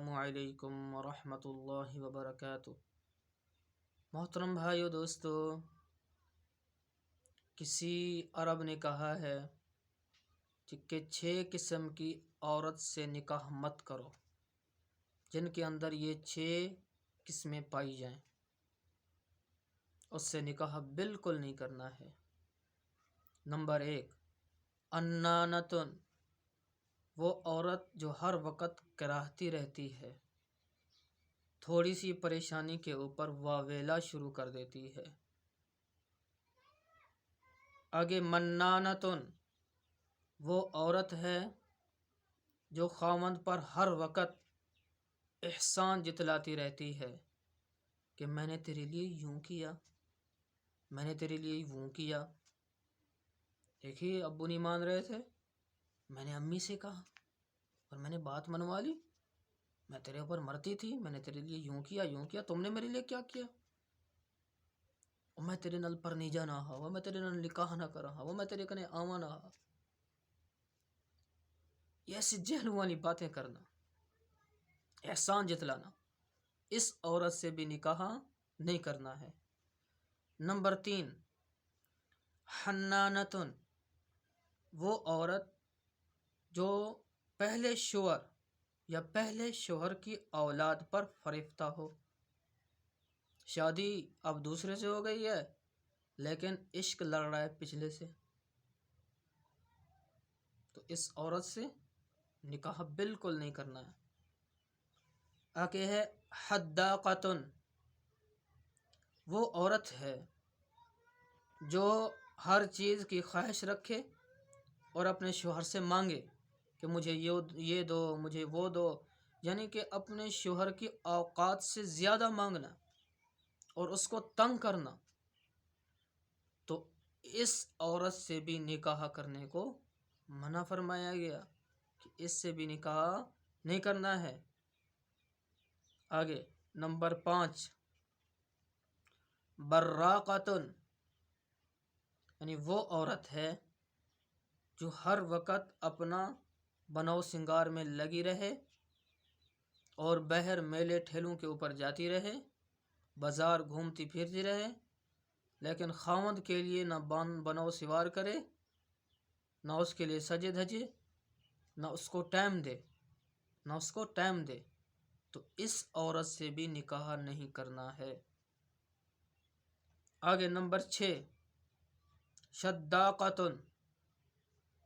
السلام علیکم ورحمۃ اللہ وبرکاتہ۔ محترم بھائیو دوستو، کسی عرب نے کہا ہے کہ 6 قسم کی عورت سے نکاح مت کرو جن کے اندر یہ 6 قسمیں پائی جائیں، اس سے نکاح بالکل نہیں کرنا ہے۔ نمبر 1، انانتن، وہ عورت جو ہر وقت کراہتی رہتی ہے، تھوڑی سی پریشانی کے اوپر واویلا شروع کر دیتی ہے۔ آگے منانتن، وہ عورت ہے جو خاوند پر ہر وقت احسان جتلاتی رہتی ہے کہ میں نے تیرے لیے یوں کیا، میں نے تیرے لیے وہ کیا۔ دیکھیے ابو نہیں مان رہے تھے، میں نے امی سے کہا اور میں نے بات منوا لی، میں تیرے اوپر مرتی تھی، میں نے تیرے لیے یوں کیا، تم نے میرے لیے کیا کیا؟ میں تیرے نال پر نہیں جانا ہا، وہ میں تیرے نال نکاح نہ کرا ہا، وہ میں تیرے کنے آواں نہ ہا۔ یہ ایسی جہلوں والی باتیں کرنا، احسان جتلانا، اس عورت سے بھی نکاح نہیں کرنا ہے۔ نمبر 3، حنانتن، وہ عورت جو پہلے شوہر یا پہلے شوہر کی اولاد پر فریفتہ ہو، شادی اب دوسرے سے ہو گئی ہے لیکن عشق لڑ رہا ہے پچھلے سے، تو اس عورت سے نکاح بالکل نہیں کرنا ہے۔ آگے ہے حداقتن، وہ عورت ہے جو ہر چیز کی خواہش رکھے اور اپنے شوہر سے مانگے کہ مجھے یہ دو، مجھے وہ دو، یعنی کہ اپنے شوہر کی اوقات سے زیادہ مانگنا اور اس کو تنگ کرنا، تو اس عورت سے بھی نکاح کرنے کو منع فرمایا گیا کہ اس سے بھی نکاح نہیں کرنا ہے۔ آگے نمبر 5، براقتن، یعنی وہ عورت ہے جو ہر وقت اپنا بناؤ سنگار میں لگی رہے اور بہر میلے ٹھیلوں کے اوپر جاتی رہے، بازار گھومتی پھرتی رہے، لیکن خاوند کے لیے نہ بناؤ سوار کرے، نہ اس کے لیے سجے دھجے، نہ اس کو ٹائم دے، تو اس عورت سے بھی نکاح نہیں کرنا ہے۔ آگے نمبر 6، شداقتن،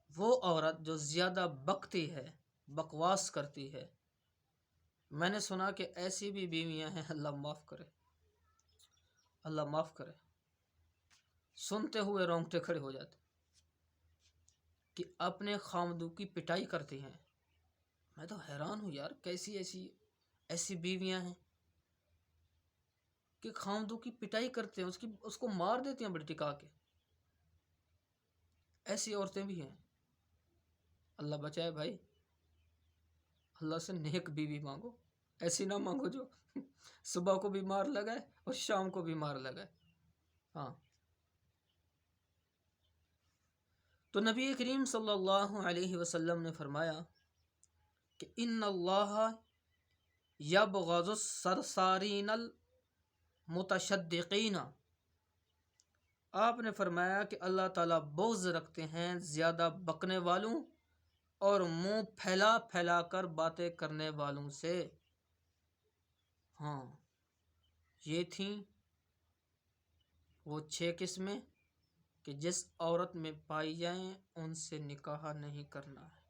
وہ عورت جو زیادہ بکتی ہے، بکواس کرتی ہے۔ میں نے سنا کہ ایسی بھی بیویاں ہیں، اللہ معاف کرے، اللہ معاف کرے، سنتے ہوئے رونگٹے کھڑے ہو جاتے کہ اپنے خاوندوں کی پٹائی کرتی ہیں۔ میں تو حیران ہوں یار، کیسی ایسی بیویاں ہیں کہ خاوندوں کی پٹائی کرتے ہیں، اس کو مار دیتے ہیں بڑی ٹکا کے۔ ایسی عورتیں بھی ہیں، اللہ بچائے بھائی، اللہ سے نیک بیوی مانگو، ایسی نہ مانگو جو صبح کو بھی مار لگائے اور شام کو بھی مار لگائے۔ ہاں، تو نبی کریم صلی اللہ علیہ وسلم نے فرمایا کہ ان اللہ یبغض الصرصارین المتشدقین، آپ نے فرمایا کہ اللہ تعالیٰ بغض رکھتے ہیں زیادہ بکنے والوں اور منہ پھیلا پھیلا کر باتیں کرنے والوں سے۔ ہاں، یہ تھیں وہ 6 قسمیں کہ جس عورت میں پائی جائیں ان سے نکاح نہیں کرنا ہے۔